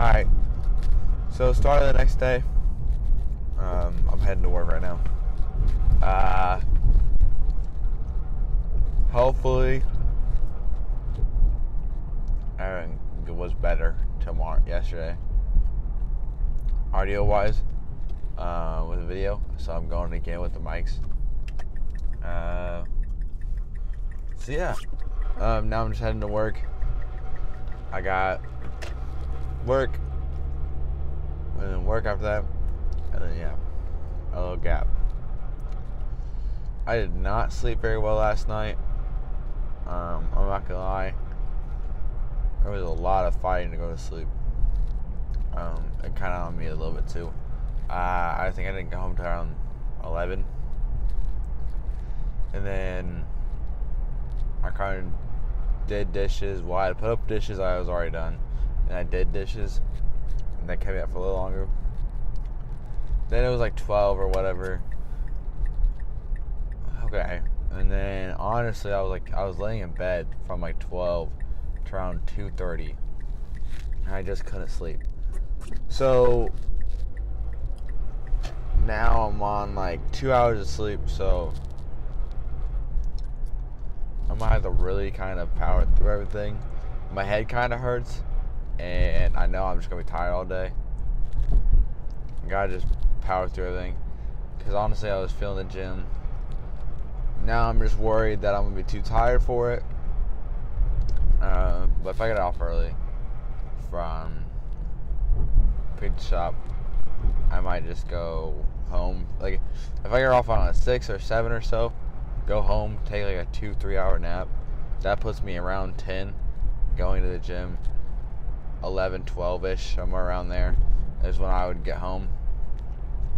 Alright, so start of the next day. I'm heading to work right now. Hopefully, everything was better yesterday. Audio wise, with the video, so I'm going again with the mics. So yeah, now I'm just heading to work. I got work, and then work after that, and then yeah, a little gap. I did not sleep very well last night. I'm not gonna lie. There was a lot of fighting to go to sleep. It kind of on me a little bit too. I think I didn't get home till around 11, and then I kind of did dishes. Well, I had put up dishes I was already done, and I did dishes, and that kept me up for a little longer. Then it was like 12 or whatever. Okay, and then honestly, I was laying in bed from like 12 to around 2:30, and I just couldn't sleep. So now I'm on like 2 hours of sleep, so I'm gonna have to really kind of power through everything. My head kind of hurts, and I know I'm just gonna be tired all day. I gotta just power through everything, because honestly, I was feeling the gym. Now I'm just worried that I'm gonna be too tired for it. But if I get off early from pizza shop, I might just go home. Like, if I get off on a 6 or 7 or so, go home, take like a 2-3 hour nap. That puts me around 10, going to the gym. 11, 12-ish, somewhere around there is when I would get home,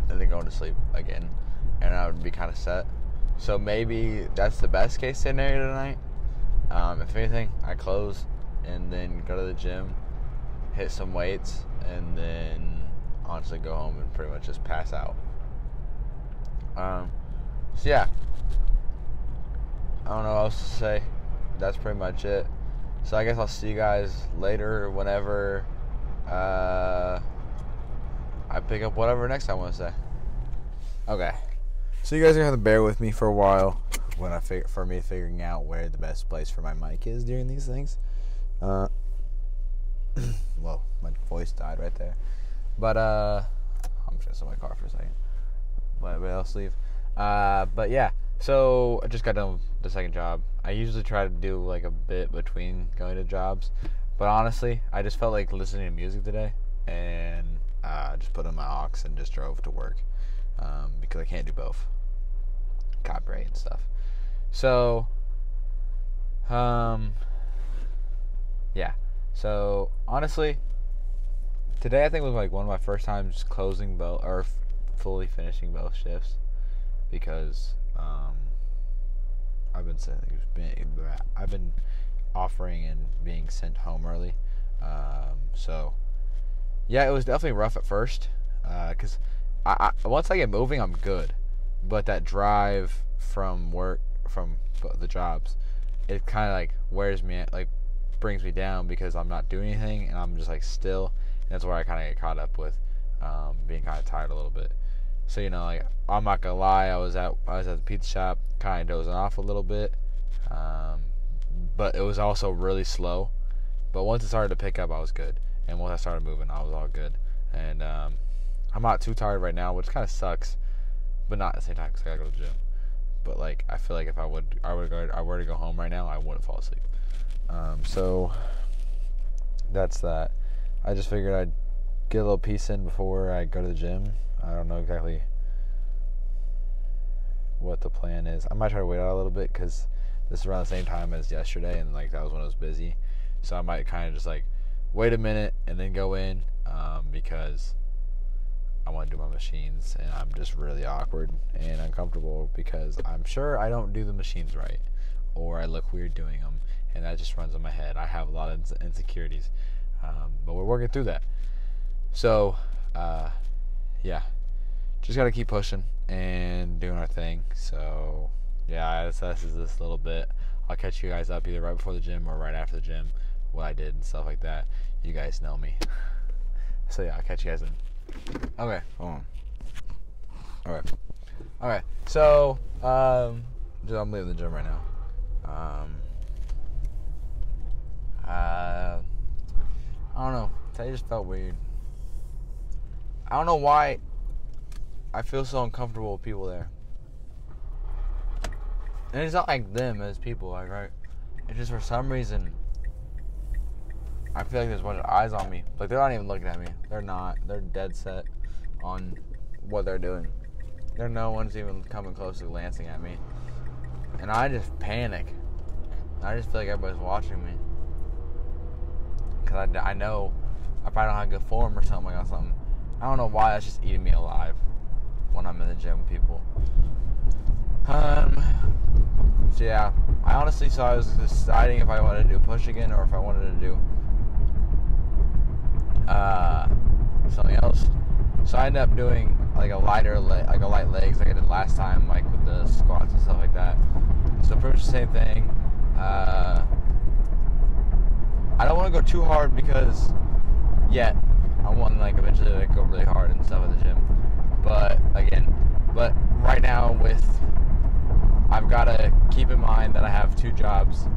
and then go to sleep again, and I would be kind of set. So maybe that's the best case scenario tonight. If anything, I close and then go to the gym, hit some weights, and then honestly go home and pretty much just pass out. So yeah, I don't know what else to say. That's pretty much it. So I guess I'll see you guys later whenever I pick up whatever next time I want to say. Okay. So you guys are gonna have to bear with me for a while when for me figuring out where the best place for my mic is during these things. Well, my voice died right there. But I'm just gonna sit in my car for a second. Let everybody else leave. But yeah. So I just got done with the second job. I usually try to do like a bit between going to jobs, but honestly, I just felt like listening to music today, and just put in my aux and just drove to work, because I can't do both, copyright and stuff. So yeah. So honestly, today I think was like one of my first times closing both or fully finishing both shifts, because I've been offering and being sent home early. So yeah, it was definitely rough at first, because once I get moving, I'm good. But that drive from work, from the jobs, it kind of like wears me, like brings me down, because I'm not doing anything and I'm just like still. And that's where I kind of get caught up with being kind of tired a little bit. So, you know, like, I'm not gonna lie, I was at the pizza shop, kind of dozing off a little bit, but it was also really slow. But once it started to pick up, I was good, and once I started moving, I was all good. And I'm not too tired right now, which kind of sucks, but not at the same time, because I gotta go to the gym. But like, I feel like if I were to go home right now, I wouldn't fall asleep. So that's that. I just figured I'd get a little piece in before I go to the gym. I don't know exactly what the plan is. I might try to wait out a little bit, because this is around the same time as yesterday, and like that was when I was busy. So I might kind of just like wait a minute and then go in, because I want to do my machines, and I'm just really awkward and uncomfortable because I'm sure I don't do the machines right, or I look weird doing them, and that just runs in my head. I have a lot of insecurities, but we're working through that. So yeah, just gotta keep pushing and doing our thing. So yeah, this is this little bit. I'll catch you guys up either right before the gym or right after the gym, what I did and stuff like that. You guys know me. So yeah, I'll catch you guys in. Okay, hold on. Okay. So dude, I'm leaving the gym right now. I don't know. Today just felt weird. I don't know why I feel so uncomfortable with people there. And it's not like them as people, like, right? It's just for some reason I feel like there's a bunch of eyes on me. Like, they're not even looking at me. They're not. They're dead set on what they're doing. No one's even coming close to glancing at me. And I just panic. I just feel like everybody's watching me. Because I know I probably don't have good form or something like that. I don't know why that's just eating me alive when I'm in the gym with people. So yeah, I honestly, so I was deciding if I wanted to do push again or if I wanted to do something else. So I ended up doing like a light legs like I did last time, like with the squats and stuff like that. So pretty much the same thing. I don't want to go too hard because yet I want like eventually like go really hard and stuff at the gym. But right now I've got to keep in mind that I have 2 jobs.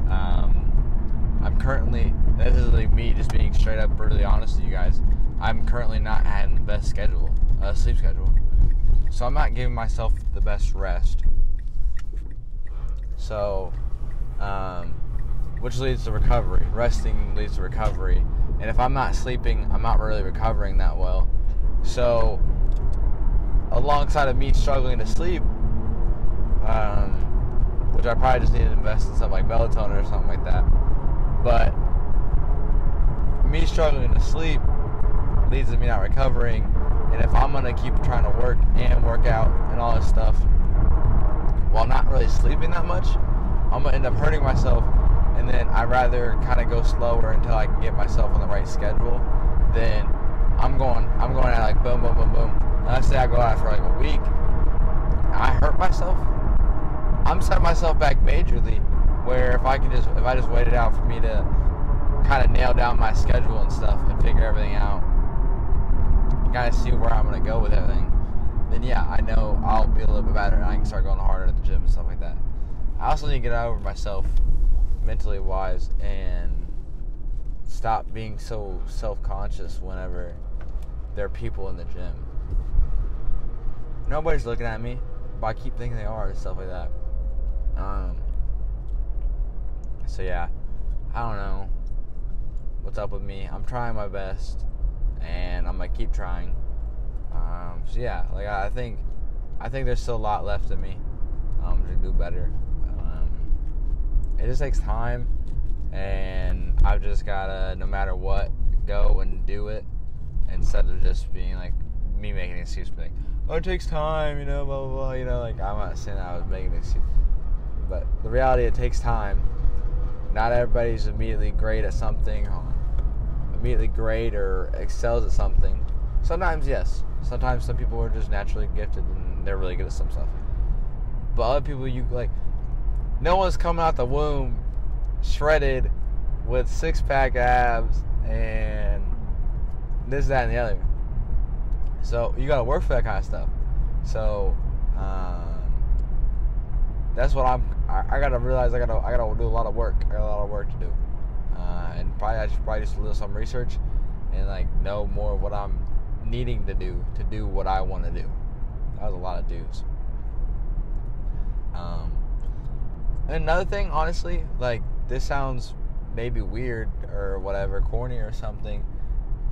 I'm currently, this is like me just being straight up brutally honest with you guys, I'm currently not having the best sleep schedule. So I'm not giving myself the best rest. So, which leads to recovery. Resting leads to recovery. And if I'm not sleeping, I'm not really recovering that well. So, alongside of me struggling to sleep, which I probably just need to invest in something like melatonin or something like that. But me struggling to sleep leads to me not recovering. And if I'm going to keep trying to work and work out and all this stuff while not really sleeping that much, I'm going to end up hurting myself. And then I'd rather kind of go slower until I can get myself on the right schedule. Then I'm going at like boom, boom, boom, boom. And let's say I go out for like a week. I hurt myself. I'm setting myself back majorly. Where if I just wait it out for me to kind of nail down my schedule and stuff and figure everything out, kind of see where I'm gonna go with everything, then yeah, I know I'll be a little bit better and I can start going harder at the gym and stuff like that. I also need to get over myself mentally wise and stop being so self-conscious whenever there are people in the gym. Nobody's looking at me, but I keep thinking they are and stuff like that. So yeah, I don't know what's up with me. I'm trying my best, and I'm gonna keep trying. So yeah, like I think there's still a lot left in me to do better. It just takes time, and I've just gotta, no matter what, go and do it instead of just being like me making an excuse, like, oh, it takes time, you know, blah blah blah. You know, like I'm not saying that I was making an excuse, but the reality, it takes time. Not everybody's immediately great at something, immediately great or excels at something. Sometimes, yes. Sometimes some people are just naturally gifted and they're really good at some stuff. But other people, no one's coming out the womb shredded with 6-pack abs and this, that, and the other. So you gotta work for that kind of stuff. So that's what I gotta realize. I gotta do a lot of work. I got a lot of work to do, and I should just do some research and like know more of what I'm needing to do what I want to do. That was a lot of dues. And another thing, honestly, like this sounds maybe weird or whatever, corny or something,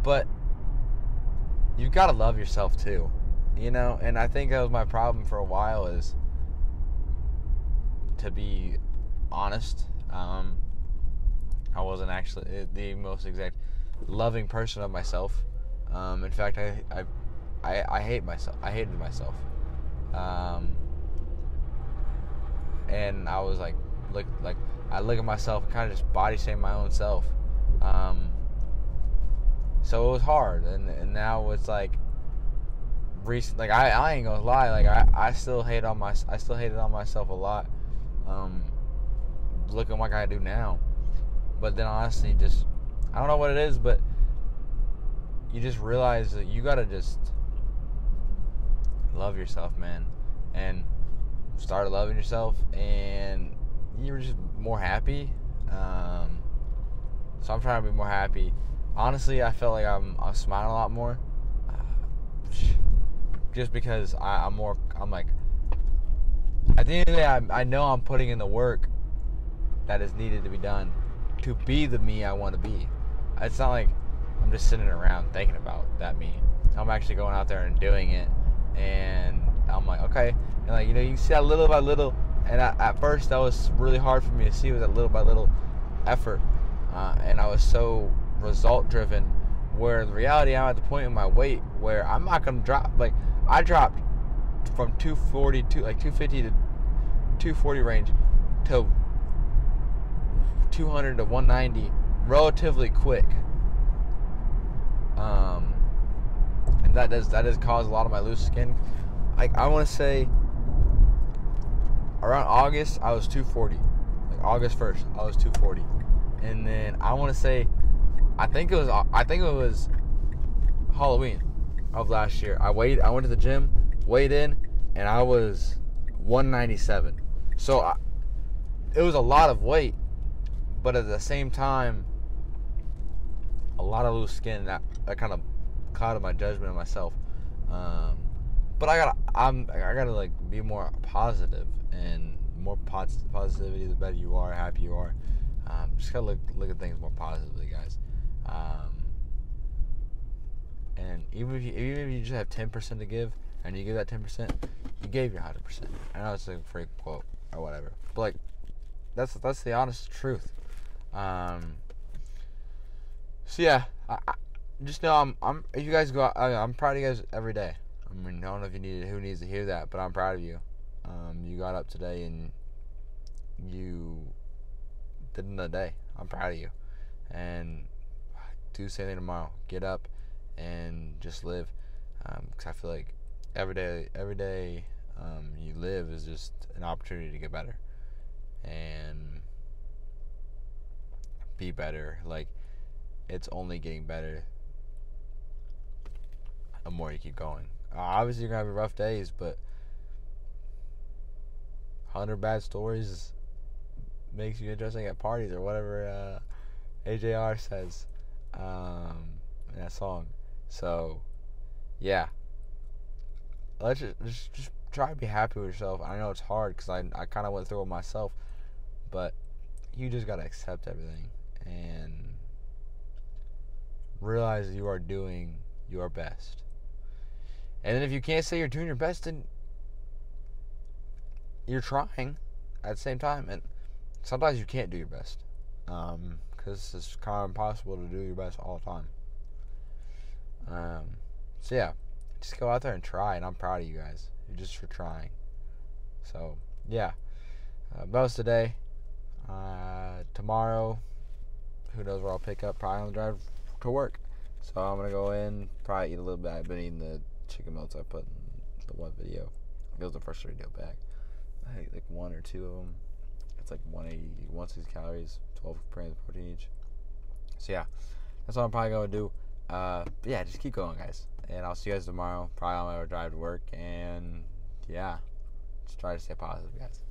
but you've got to love yourself too, you know. And I think that was my problem for a while, is to be honest, I wasn't actually the most exact loving person of myself. In fact, I hate myself. I hated myself. And I was like I look at myself and kind of just body shame my own self. So it was hard, and now it's like recent. Like I ain't gonna lie. Like I still hated on myself a lot. Looking like I do now, but then honestly, just I don't know what it is, but you just realize that you gotta just love yourself, man, and start loving yourself, and you're just more happy. So I'm trying to be more happy. Honestly, I feel like I'm smiling a lot more, just because I'm like, at the end of the day, I know I'm putting in the work that is needed to be done to be the me I want to be. It's not like I'm just sitting around thinking about that me. I'm actually going out there and doing it, and I'm like, okay, and like, you know, you see that little by little, and at first that was really hard for me to see, was that little by little effort, and I was so result driven, where the reality, I'm at the point in my weight where I'm not gonna drop. Like, I dropped from 240 to like 250 to 240 range to 200 to 190 relatively quick, and that does cause a lot of my loose skin. Like, I want to say around August I was 240, like August 1st I was 240, and then I want to say I think it was Halloween of last year. I went to the gym, weighed in, and I was 197. So it was a lot of weight, but at the same time, a lot of loose skin. That kind of clouded my judgment of myself. But I gotta like be more positive, and more positivity. The better you are, happy you are. Just gotta look at things more positively, guys. And even if you just have 10% to give, and you give that 10%, you gave your 100%. I know it's a freak quote or whatever, but like, that's the honest truth. So yeah, I just know if you guys go out, I'm proud of you guys every day. I mean, I don't know if who needs to hear that, but I'm proud of you. You got up today and you did another day. I'm proud of you. And do the same thing tomorrow. Get up and just live. Because I feel like every day you live is just an opportunity to get better and be better. Like, it's only getting better the more you keep going. Obviously, you're going to have rough days, but 100 bad stories makes you interesting at parties, or whatever AJR says in that song. So, yeah. Let's just try to be happy with yourself. I know it's hard because I kind of went through it myself, but you just got to accept everything and realize you are doing your best. And then if you can't say you're doing your best, then you're trying at the same time. And sometimes you can't do your best, because it's kind of impossible to do your best all the time. So yeah, just go out there and try, and I'm proud of you guys. You're just for trying. So yeah, most today. Tomorrow, who knows where I'll pick up? Probably on the drive to work. So I'm gonna go in, probably eat a little bit. I've been eating the chicken melts I put in the one video. It was the first video back. I ate like one or two of them. It's like 160 calories, 12 grams of protein each. So yeah, that's what I'm probably gonna do. But yeah, just keep going, guys. And I'll see you guys tomorrow, probably on my drive to work. And yeah, just try to stay positive, guys.